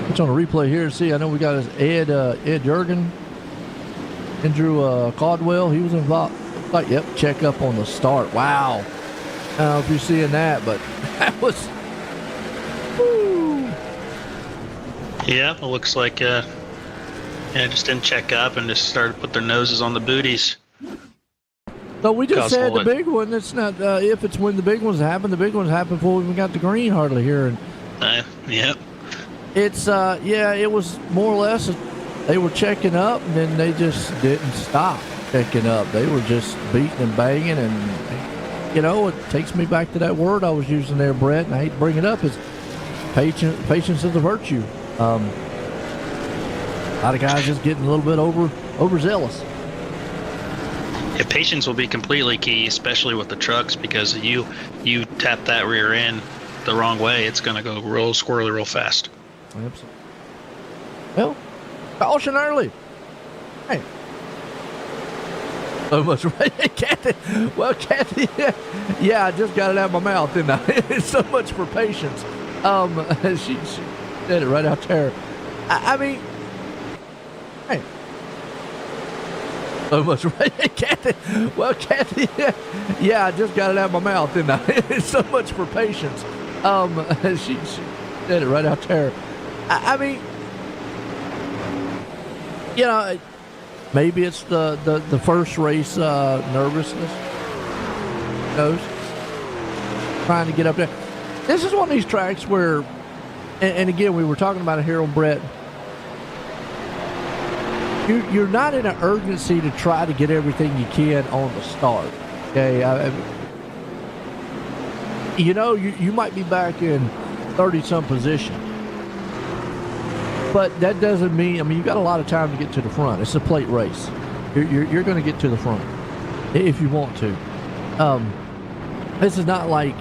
It's on a replay here. See, I know we got Ed Jurgen, Andrew Caldwell. He was involved. Like, yep, check up on the start. Wow. I don't know if you're seeing that, but that was. Woo. Yeah, it looks like just didn't check up and just started to put their noses on the booties. So we just said the big one. It's not if it's when the big ones happen. The big ones happen before we even got the green hardly here. And yep. It's it was more or less they were checking up and then they just didn't stop checking up. They were just beating and banging, and it takes me back to that word I was using there, Brett, and I hate to bring it up, is patience is a virtue. A lot of guys just getting a little bit overzealous. Yeah, patience will be completely key, especially with the trucks, because you tap that rear end the wrong way, it's going to go real squirrely real fast. Absolutely. Well, caution early. Hey. So much Kathy. Well, Kathy, yeah, I just got it out of my mouth, didn't I? It's so much for patience. She said it right out there. I mean, hey. So much Kathy. Well, Kathy, yeah, I just got it out of my mouth, didn't I? It's so much for patience. She said it right out there. I mean, maybe it's the first race nervousness. Goes trying to get up there. This is one of these tracks where, and again, we were talking about it here on Brett. You're not in an urgency to try to get everything you can on the start. Okay, you might be back in 30-some position, but that doesn't mean. I mean, you got a lot of time to get to the front. It's a plate race. You're going to get to the front if you want to. This is not like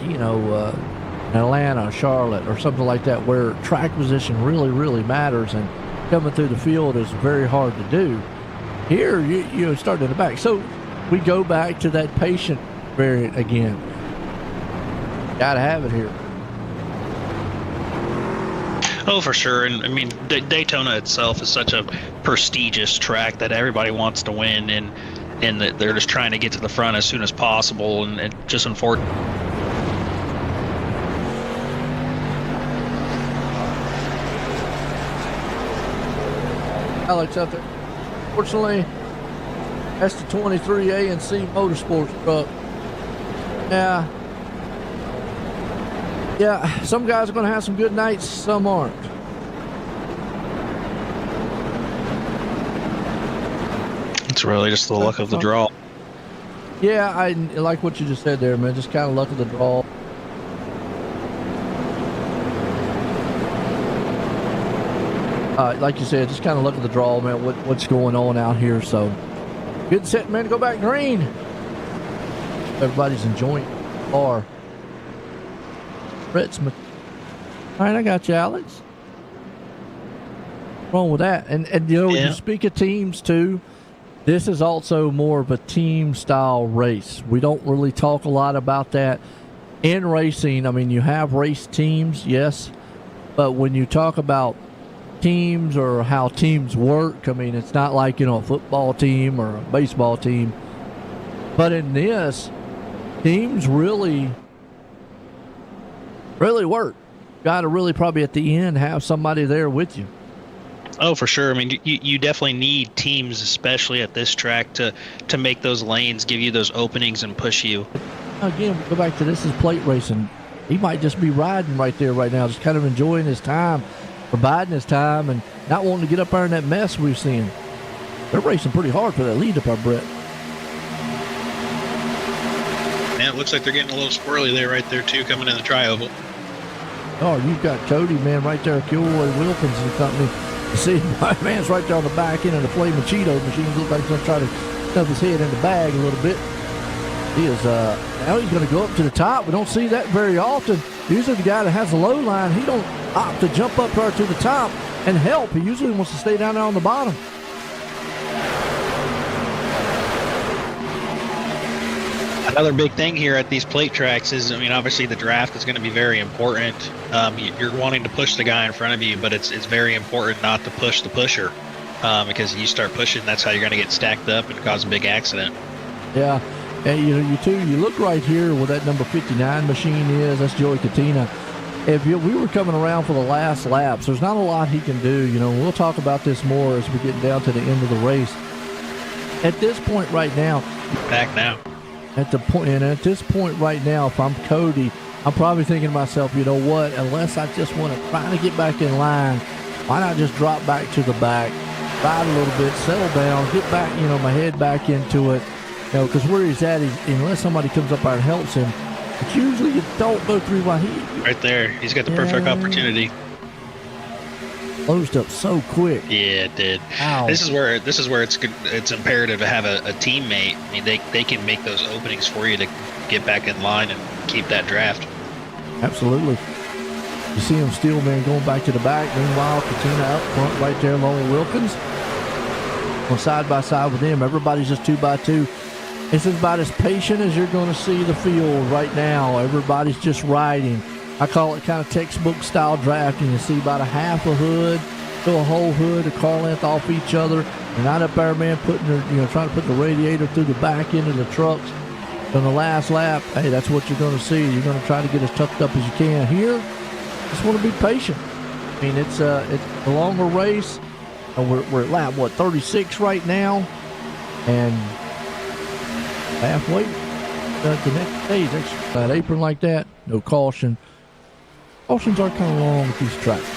Atlanta, or Charlotte, or something like that, where track position really, really matters, and coming through the field is very hard to do. Here, you start in the back. So we go back to that patient variant again. Got to have it here. Oh, for sure. And I mean, Daytona itself is such a prestigious track that everybody wants to win, and that they're just trying to get to the front as soon as possible, and it just unfortunate. Alex out there. Fortunately, that's the 23 A&C Motorsports truck. Yeah, some guys are going to have some good nights, some aren't. It's really just the luck of the draw. Yeah, I like what you just said there, man. Just kind of luck of the draw. Like you said, just kind of look at the draw, man, what's going on out here. So, good set, man, to go back green. Everybody's enjoying the car. Brett's all right, I got you, Alex. What's wrong with that? And when you speak of teams, too, this is also more of a team-style race. We don't really talk a lot about that in racing. I mean, you have race teams, yes, but when you talk about teams or how teams work, I mean, it's not like a football team or a baseball team, but in this, teams really work. Got to really probably at the end have somebody there with you. Oh, for sure. I mean, you definitely need teams, especially at this track, to make those lanes, give you those openings, and push you. Again, go back to this is plate racing. He might just be riding right there right now, just kind of enjoying his time, or biding his time, and not wanting to get up there in that mess we've seen. They're racing pretty hard for that lead up our Brett. Man, it looks like they're getting a little squirrely there right there, too, coming in the tri-oval. Oh, you've got Cody, man, right there, Kilroy Wilkins and company. You see, my man's right there on the back end of the Flaming Cheeto machine. Looks like he's going to try to stuff his head in the bag a little bit. He is, now he's going to go up to the top. We don't see that very often. Usually the guy that has the low line, he don't opt to jump up there to the top and help. He usually wants to stay down there on the bottom. Another big thing here at these plate tracks is, I mean, obviously the draft is going to be very important. You're wanting to push the guy in front of you, but it's very important not to push the pusher, because you start pushing, that's how you're going to get stacked up and cause a big accident. Yeah, and you look right here where that number 59 machine is. That's Joey Katina. We were coming around for the last laps, there's not a lot he can do. We'll talk about this more as we get down to the end of the race. At this point right now, Back now. At this point right now, if I'm Cody, I'm probably thinking to myself, you know what? Unless I just want to try to get back in line, why not just drop back to the back, ride a little bit, settle down, get back, my head back into it. Because where he's at, unless somebody comes up there and helps him, it's usually you don't go through my heat. Right there, he's got the perfect opportunity. Closed up so quick. Yeah, it did. Ow. This is where it's good. It's imperative to have a teammate. I mean, they can make those openings for you to get back in line and keep that draft. Absolutely. You see him still, man, going back to the back. Meanwhile, Katina up front right there along with Wilkins. On side by side with him. Everybody's just 2x2. This is about as patient as you're going to see the field right now. Everybody's just riding. I call it kind of textbook style drafting. You see about a half a hood to a whole hood, a car length off each other. They're not up there, man, trying to put the radiator through the back end of the trucks. On the last lap, hey, that's what you're going to see. You're going to try to get as tucked up as you can. Here, just want to be patient. I mean, it's a longer race. We're at lap, 36 right now. And halfway the next stage. That apron like that, no caution. Cautions are kind of long with these tracks.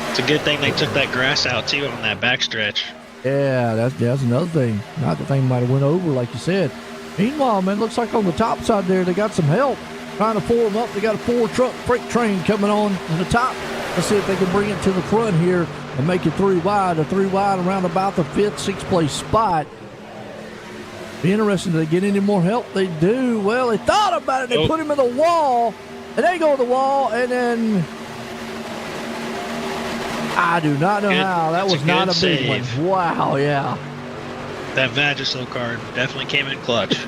It's a good thing they took that grass out too on that backstretch. Yeah, that's another thing. Not the thing might have went over, like you said. Meanwhile, man, looks like on the top side there, they got some help trying to form up. They got a 4-truck freight train coming on the top. Let's see if they can bring it to the front here and make it 3 wide. A 3 wide around about the 5th, 6th place spot. Be interesting. Do they get any more help? They do. Well, they thought about it. They put him in the wall, and they go to the wall, and then I do not know how. That was not a big one. Wow, yeah. That Vagisil card definitely came in clutch.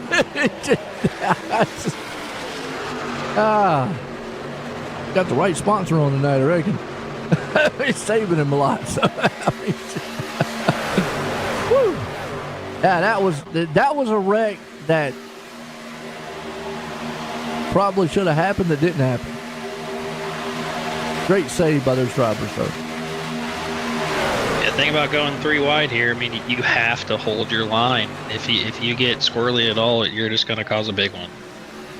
Got the right sponsor on tonight, I reckon. He's saving him a lot. So, woo. Yeah, that was a wreck that probably should have happened that didn't happen. Great save by those drivers, though. Yeah, the thing about going 3 wide here, I mean, you have to hold your line. If you get squirrely at all, you're just going to cause a big one.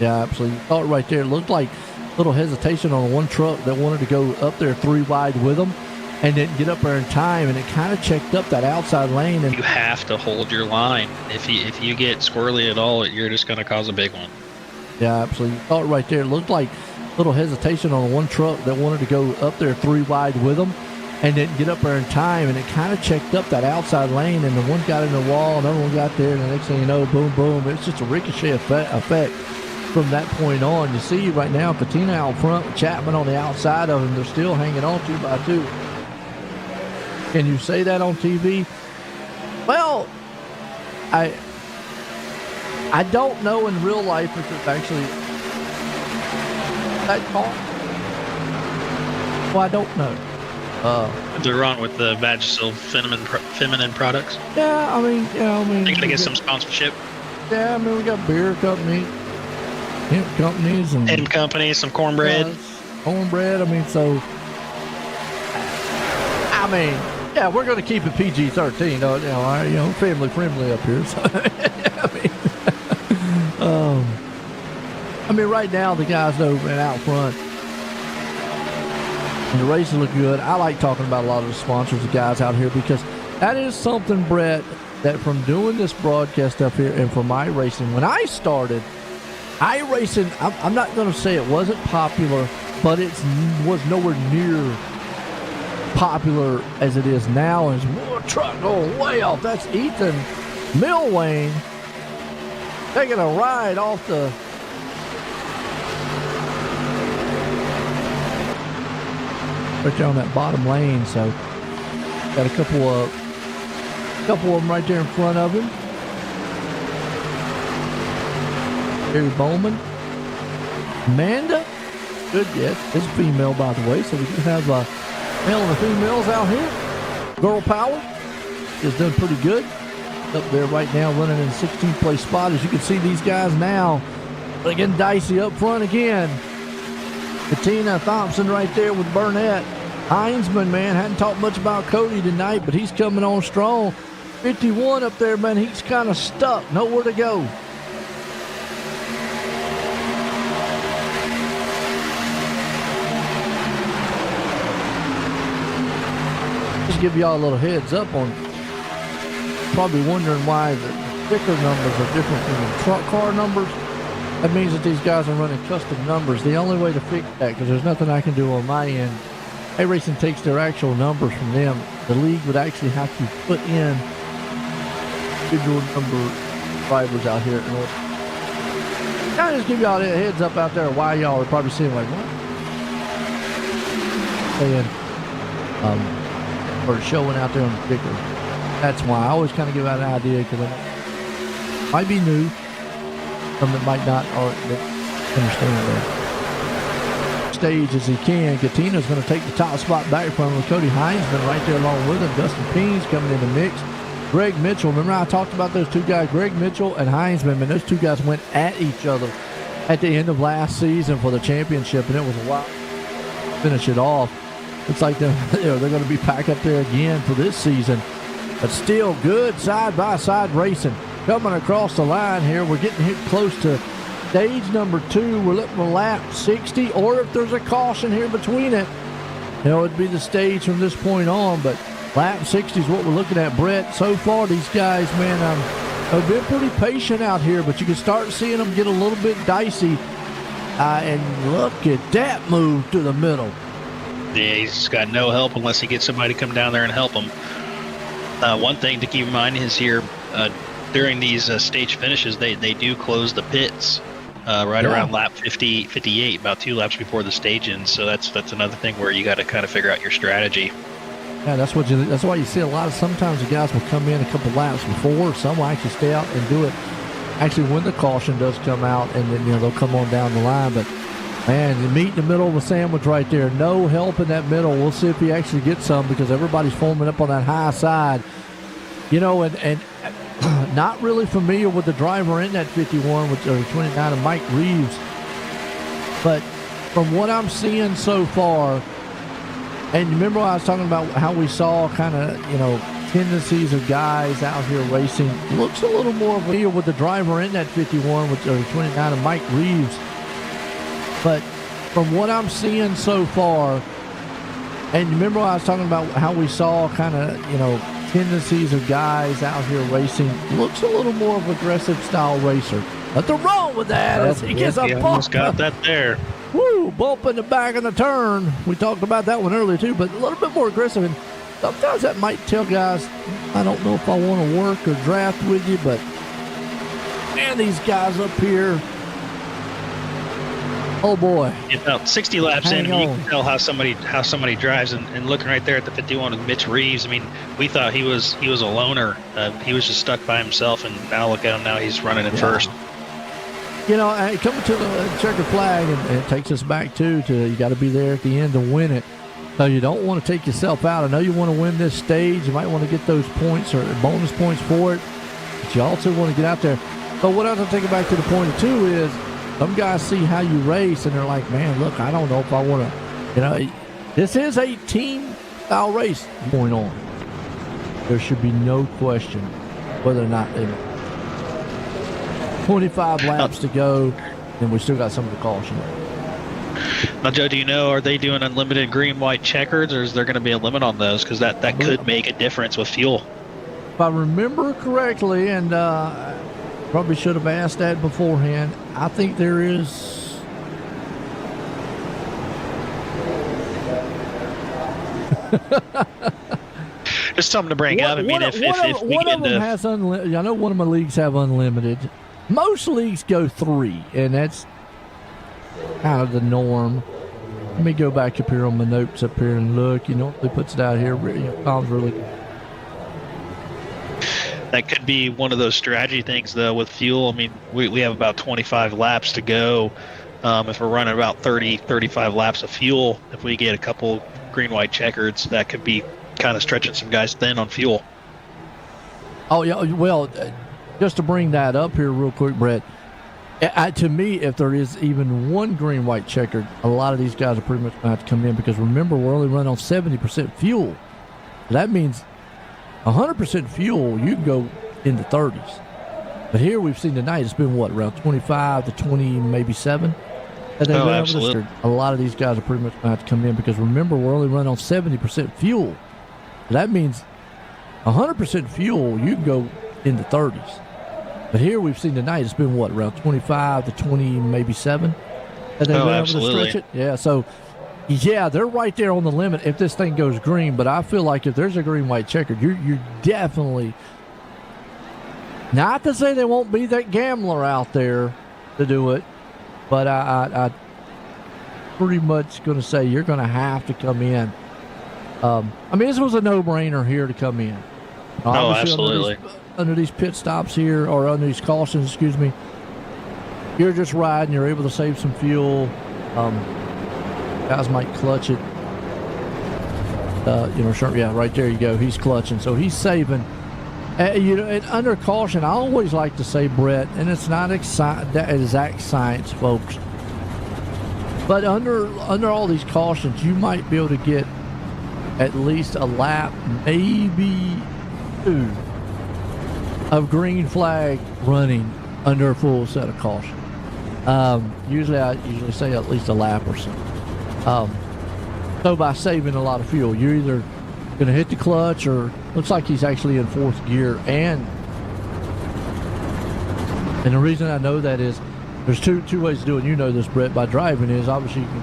Yeah, absolutely. Oh, right there. It looked like a little hesitation on one truck that wanted to go up there 3 wide with them and didn't get up there in time, and it kind of checked up that outside lane. And you have to hold your line. If you get squirrely at all, you're just going to cause a big one. Yeah, absolutely. Oh, right there. It looked like a little hesitation on one truck that wanted to go up there 3 wide with them and didn't get up there in time, and it kind of checked up that outside lane, and the one got in the wall, another one got there, and the next thing you know, boom, boom. It's just a ricochet effect from that point on. You see right now, Katina out front, Chapman on the outside of him. They're still hanging on 2 by 2. Can you say that on TV? Well, I don't know in real life if it's actually that call. Well, I don't know. They're wrong with the Vagisil feminine products. Yeah, I mean, They gotta get some sponsorship. Yeah, I mean, we got beer companies, hemp companies, and Hemp companies, some cornbread. Cornbread. I mean, so. I mean, yeah, we're going to keep it PG-13, family friendly up here. So, I mean, right now the guys over and out front, and the races look good. I like talking about a lot of the sponsors, the guys out here, because that is something, Brett, that from doing this broadcast up here and from iRacing, when I started, iRacing, I'm not going to say it wasn't popular, but it was nowhere near popular as it is now. And it's truck going way off. That's Ethan Milwane taking a ride off the right there on that bottom lane. So got a couple of them right there in front of him. Barry Bowman. Amanda. Good, yes. It's female, by the way. So we do have male and females out here. Girl power is done pretty good. Up there right now running in the 16th place spot. As you can see these guys now. Again, dicey up front again. Katina Thompson right there with Burnett. Heinzman, man, hadn't talked much about Cody tonight, but he's coming on strong. 51 up there, man, he's kind of stuck. Nowhere to go. Just give y'all a little heads up on, probably wondering why the sticker numbers are different from the truck car numbers. That means that these guys are running custom numbers. The only way to fix that, because there's nothing I can do on my end, A-Racing takes their actual numbers from them. The league would actually have to put in individual number drivers out here. Can I just give y'all a heads up out there why y'all are probably seeing like, what? Saying, or showing out there on the sticker. That's why I always kind of give out an idea, because it might be new. Some that might not understand that. Stage as he can. Katina's going to take the top spot back from him with Cody Heinzman right there along with him. Dustin Peen's coming in the mix. Greg Mitchell. Remember I talked about those two guys, Greg Mitchell and Heinzman, and those two guys went at each other at the end of last season for the championship, and it was a while to finish it off. Looks like they're going to be back up there again for this season. But still good side-by-side racing. Coming across the line here, we're getting hit close to stage number 2. We're looking at lap 60, or if there's a caution here between it, it'd be the stage from this point on. But lap 60 is what we're looking at, Brett. So far, these guys, man, have been pretty patient out here, but you can start seeing them get a little bit dicey. And look at that move to the middle. Yeah, he's got no help unless he gets somebody to come down there and help him. One thing to keep in mind is here, during these stage finishes, they do close the pits around lap 50, 58, about 2 laps before the stage ends. So that's another thing where you got to kind of figure out your strategy. Yeah, that's why you see a lot of, sometimes the guys will come in a couple laps before. Some will actually stay out and do it actually when the caution does come out, and then they'll come on down the line. But man, you meet in the middle of a sandwich right there. No help in that middle. We'll see if he actually gets some, because everybody's forming up on that high side. And not really familiar with the driver in that 51 with 29 and Mike Reeves. But from what I'm seeing so far, and remember I was talking about how we saw kind of, tendencies of guys out here racing. Looks a little more familiar with the driver in that 51 with 29 and Mike Reeves. But from what I'm seeing so far, and remember I was talking about how we saw kind of, tendencies of guys out here racing. Looks a little more of an aggressive style racer. Nothing wrong with that as he gets a bump. Almost got that there. Woo, bump in the back of the turn. We talked about that one earlier too, but a little bit more aggressive. And sometimes that might tell guys, I don't know if I want to work or draft with you, but man, these guys up here, oh boy. About 60 laps in, you can tell how somebody drives, and looking right there at the 51 with Mitch Reeves. I mean, we thought he was a loner. He was just stuck by himself, and now look at him now, he's running in first. Coming to the checkered flag, and it takes us back to you got to be there at the end to win it. So you don't want to take yourself out. I know you want to win this stage. You might want to get those points or bonus points for it, but you also want to get out there. But what I was going to take it back to the point too is, some guys see how you race, and they're like, man, look, I don't know if I want to, this is a team-style race going on. There should be no question whether or not 25 laps to go, and we still got some of the caution. Now, Joe, do you know, are they doing unlimited green-white checkers, or is there going to be a limit on those? Because that could make a difference with fuel. If I remember correctly, and probably should have asked that beforehand, I think there is. Just something to bring up. I mean, if one of them has unlimited. I know one of my leagues have unlimited. Most leagues go 3, and that's kind of the norm. Let me go back up here on my notes up here and look. It puts it out here. Tom's really. that could be one of those strategy things, though, with fuel. I mean, we have about 25 laps to go. If we're running about 35 laps of fuel, if we get a couple green-white checkers, that could be kind of stretching some guys thin on fuel. Oh, yeah. Well, just to bring that up here real quick, Brett, to me, if there is even one green-white checkered, a lot of these guys are pretty much going to have to come in because, remember, we're only running on 70% fuel. That means 100% fuel, you can go in the 30s. But here we've seen tonight, it's been, what, around 25 to 20, maybe 7? Oh, absolutely. A lot of these guys are pretty much going to have to come in because, remember, we're only running on 70% fuel. That means 100% fuel, you can go in the 30s. But here we've seen tonight, it's been, what, around 25 to 20, maybe 7? Oh, absolutely. Stretch it? Yeah, so, yeah, they're right there on the limit if this thing goes green. But I feel like if there's a green-white checkered, you're definitely, not to say there won't be that gambler out there to do it, but I pretty much going to say you're going to have to come in. I mean, this was a no-brainer here to come in. Oh, absolutely. Under these pit stops here, or under these cautions, excuse me, you're just riding. You're able to save some fuel. Guys might clutch it. Sure, yeah, right there you go. He's clutching, so he's saving. And under caution, I always like to say, Brett, and it's not exact science, folks, but under all these cautions, you might be able to get at least a lap, maybe 2, of green flag running under a full set of caution. Usually I say at least a lap or so. So by saving a lot of fuel, you're either going to hit the clutch, or looks like he's actually in 4th gear. And the reason I know that is there's two ways to do it. You know this, Brett, by driving is obviously you can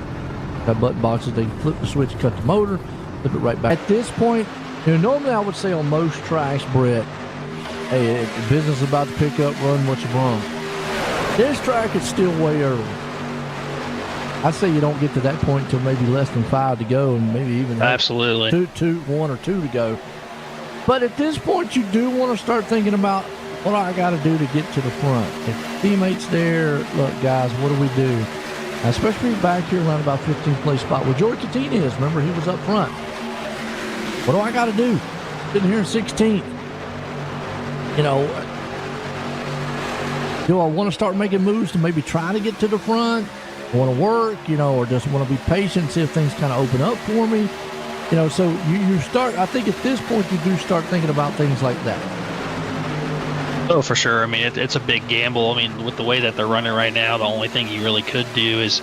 have button boxes. They can flip the switch, cut the motor, flip it right back. At this point, normally I would say on most tracks, Brett, hey, the business is about to pick up, run what you've run. This track is still way early. I say you don't get to that point until maybe less than 5 to go, and maybe even absolutely 1 or 2 to go. But at this point, you do want to start thinking about what I got to do to get to the front. If teammates there, look, guys, what do we do? Especially back here around about 15th place spot where George Cattina is. Remember, he was up front. What do I got to do? Sitting here in 16th. Do I want to start making moves to maybe try to get to the front? Want to work, or just want to be patient, see if things kind of open up for me, so you start, I think at this point you do start thinking about things like that. Oh, for sure. I mean, it's a big gamble. I mean, with the way that they're running right now, the only thing you really could do is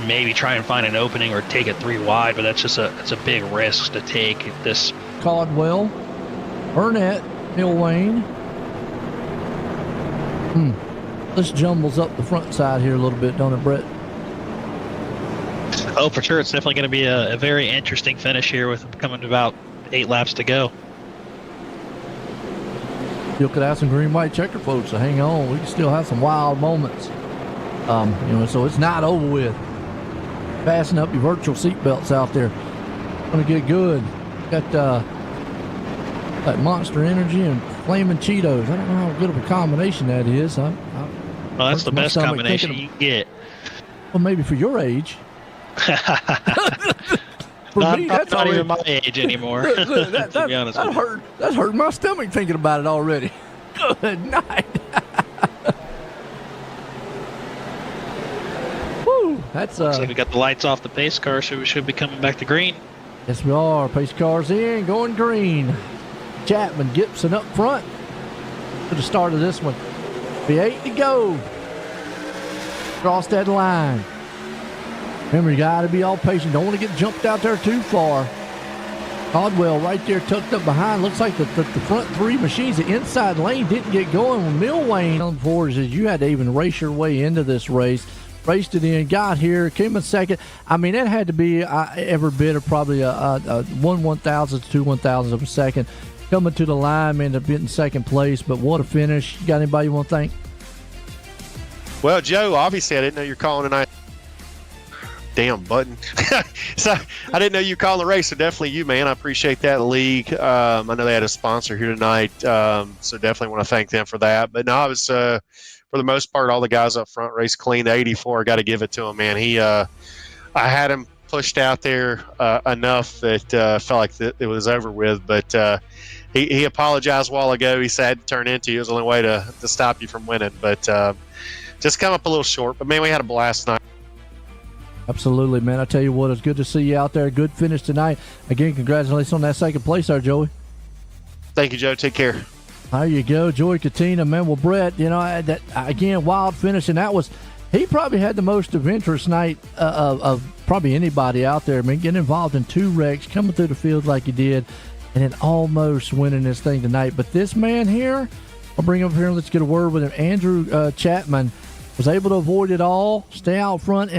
maybe try and find an opening or take it 3 wide, but that's a big risk to take at this. Caldwell, Burnett, Millwayne. This jumbles up the front side here a little bit, don't it, Brett? Oh, for sure. It's definitely going to be a very interesting finish here with coming to about 8 laps to go. Still could have some green-white checker, folks, so hang on. We can still have some wild moments. So it's not over with. Fasten up your virtual seatbelts out there. Going to get good. Got that Monster Energy and Flaming Cheetos. I don't know how good of a combination that is. Well, that's the best combination you can get. Well, maybe for your age. For me, that's not even my age anymore. To be honest, that's hurt my stomach thinking about it already. Good night. Woo! That's looks like we got the lights off the pace car, so we should be coming back to green. Yes, we are. Pace car's in, going green. Chapman, Gibson up front to the start of this one. Be 8 to go. Cross that line. Remember, you got to be all patient. Don't want to get jumped out there too far. Caldwell right there tucked up behind. Looks like the front 3 machines, the inside lane didn't get going. When Millwayne on forward says you had to even race your way into this race. Raced it in, got here, came in second. I mean, it had to be every bit of probably a 1/1000th to 2/1000th of a second. Coming to the line, ended up getting second place. But what a finish. You got anybody you want to thank? Well, Joe, obviously I didn't know you're calling tonight. damn button. So I didn't know you called the race, so definitely you, man. I appreciate that, league. I know they had a sponsor here tonight, so definitely want to thank them for that. But no, I was for the most part, all the guys up front raced clean. The 84, got to give it to him, man. I had him pushed out there enough that felt like it was over with, but he apologized a while ago. He said had to turn into you. It was the only way to stop you from winning, but just come up a little short. But man, we had a blast tonight. Absolutely, man. I tell you what, it's good to see you out there. Good finish tonight. Again, congratulations on that second place there, Joey. Thank you, Joe. Take care. There you go, Joey Katina, man. Well, Brett, that again, wild finish, and he probably had the most adventurous night of probably anybody out there. I mean, getting involved in 2 wrecks, coming through the field like he did, and then almost winning this thing tonight. But this man here, I'll bring him up here and let's get a word with him. Andrew Chapman was able to avoid it all, stay out front, and